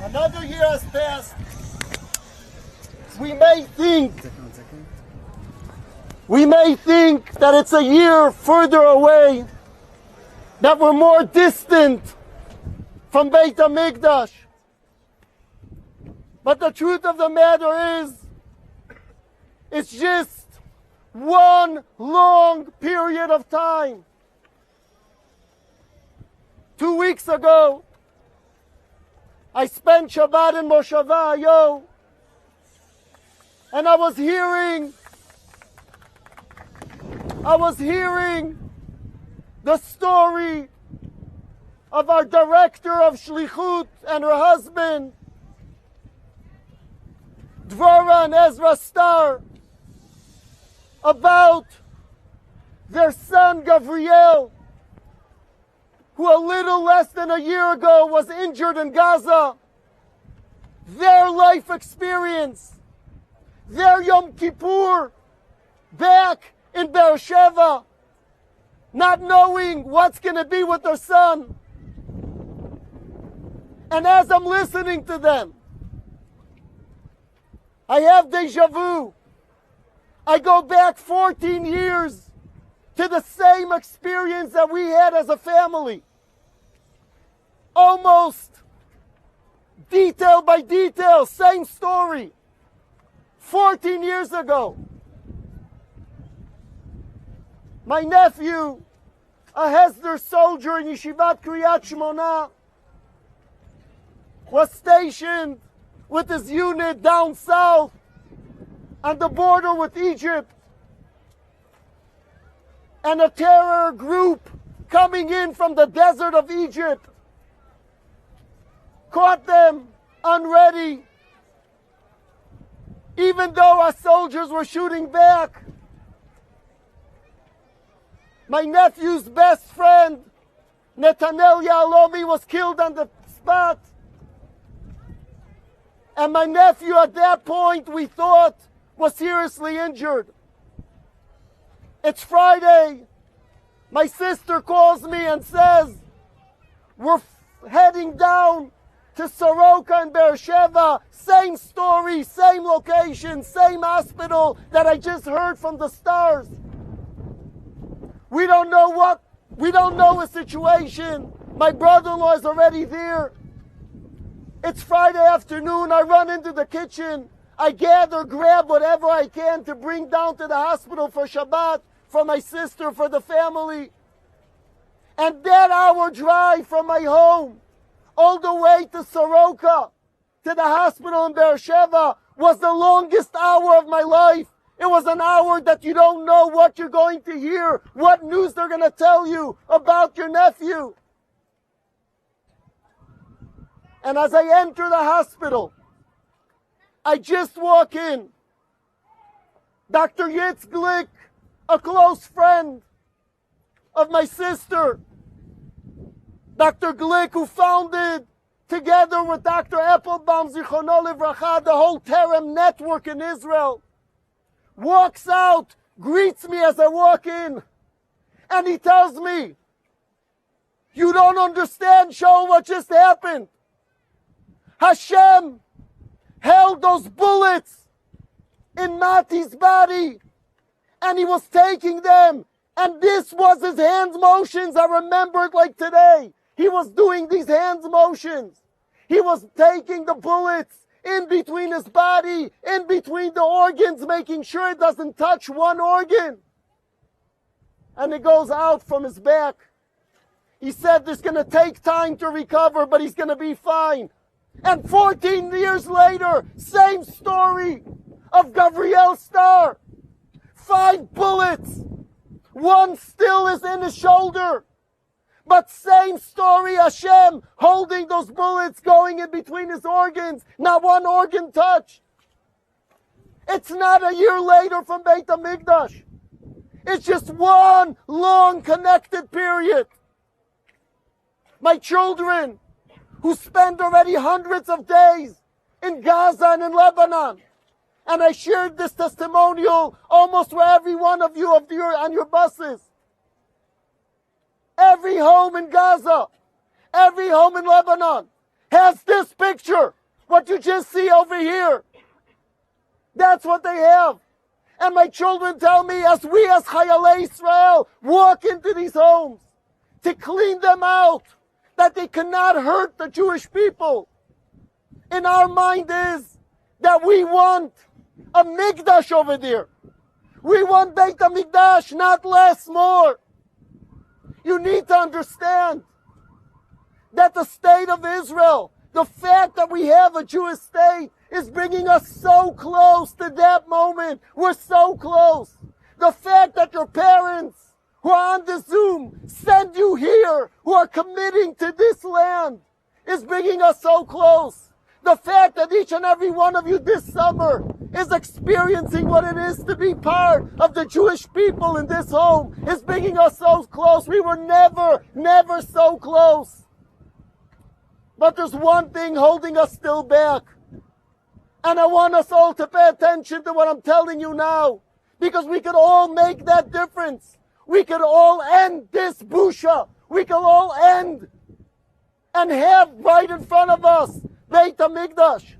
Another year has passed. We may think that it's a year further away, that we're more distant from Beit HaMikdash. But the truth of the matter is, it's just one long period of time. 2 weeks ago, I spent Shabbat in Moshava Ayo, and I was hearing the story of our director of Shlichut and her husband, Dvora and Ezra Star, about their son Gavriel, who a little less than a year ago was injured in Gaza. Their life experience, their Yom Kippur back in Beersheba, not knowing what's going to be with their son. And as I'm listening to them, I have deja vu. I go back 14 years to the same experience that we had as a family. Almost detail by detail, same story. 14 years ago, my nephew, a Hesder soldier in Yeshivat Kriyat Shmona, was stationed with his unit down south on the border with Egypt. And a terror group coming in from the desert of Egypt caught them unready. Even though our soldiers were shooting back, my nephew's best friend, Netanel Yahalomi, was killed on the spot. And my nephew at that point, we thought, was seriously injured. It's Friday. My sister calls me and says, we're heading down to Soroka in Beersheba. Same story, same location, same hospital that I just heard from the stars. We don't know the situation. My brother-in-law is already there. It's Friday afternoon. I run into the kitchen. I grab whatever I can to bring down to the hospital for Shabbat, for my sister, for the family. And that hour drive from my home all the way to Soroka, to the hospital in Beersheba, was the longest hour of my life. It was an hour that you don't know what you're going to hear, what news they're going to tell you about your nephew. And as I enter the hospital, I just walk in. Dr. Yitz Glick, a close friend of my sister, Dr. Glick, who founded, together with Dr. Applebaum, Zichrono Livracha, the whole Terem network in Israel, walks out, greets me as I walk in, and he tells me, "You don't understand, Shaul, what just happened. Hashem held those bullets in Mati's body, and he was taking them, and this was his hands motions. I remember it like today. He was doing these hands motions. He was taking the bullets in between his body, in between the organs, making sure it doesn't touch one organ. And it goes out from his back. He said it's going to take time to recover, but he's going to be fine." And 14 years later, same story of Gavriel Star. 5 bullets. One still is in his shoulder. But same story, Hashem holding those bullets, going in between his organs. Not one organ touched. It's not a year later from Beit HaMikdash. It's just one long connected period. My children, who spend already hundreds of days in Gaza and in Lebanon, And I shared this testimonial almost with every one of you on your buses. Every home in Gaza, every home in Lebanon has this picture. What you just see over here. That's what they have. And my children tell me, as we as Chayalei Israel walk into these homes to clean them out, that they cannot hurt the Jewish people. In our mind is that we want a Mikdash over there. We want Beit HaMikdash, not less, more. You need to understand that the state of Israel, the fact that we have a Jewish state, is bringing us so close to that moment. We're so close. The fact that your parents who are on the Zoom send you here, who are committing to this land, is bringing us so close. The fact that each and every one of you this summer is experiencing what it is to be part of the Jewish people in this home is bringing us so close. We were never so close. But there's one thing holding us still back. And I want us all to pay attention to what I'm telling you now. Because we could all make that difference. We could all end this busha. We could all end and have right in front of us Beit HaMikdash.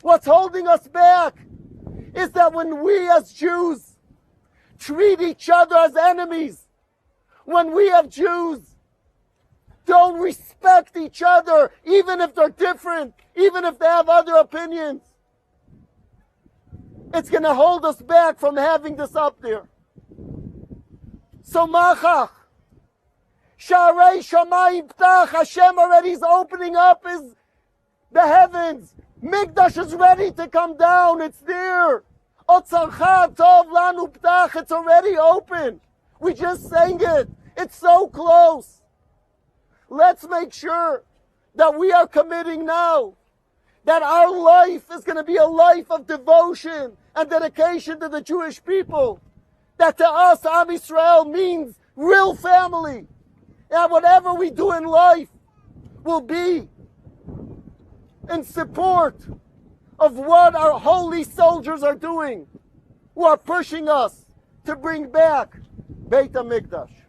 What's holding us back is that when we as Jews treat each other as enemies, when we as Jews don't respect each other, even if they're different, even if they have other opinions, it's going to hold us back from having this up there. So Mach, Sharei Shamayim Ptach, Hashem already is opening up the heavens. Mikdash is ready to come down. It's there. Otzarcha Tov Lanu Ptach. It's already open. We just sang it. It's so close. Let's make sure that we are committing now, that our life is going to be a life of devotion and dedication to the Jewish people. That to us, Am Yisrael means real family. And whatever we do in life will be in support of what our holy soldiers are doing, who are pushing us to bring back Beit HaMikdash.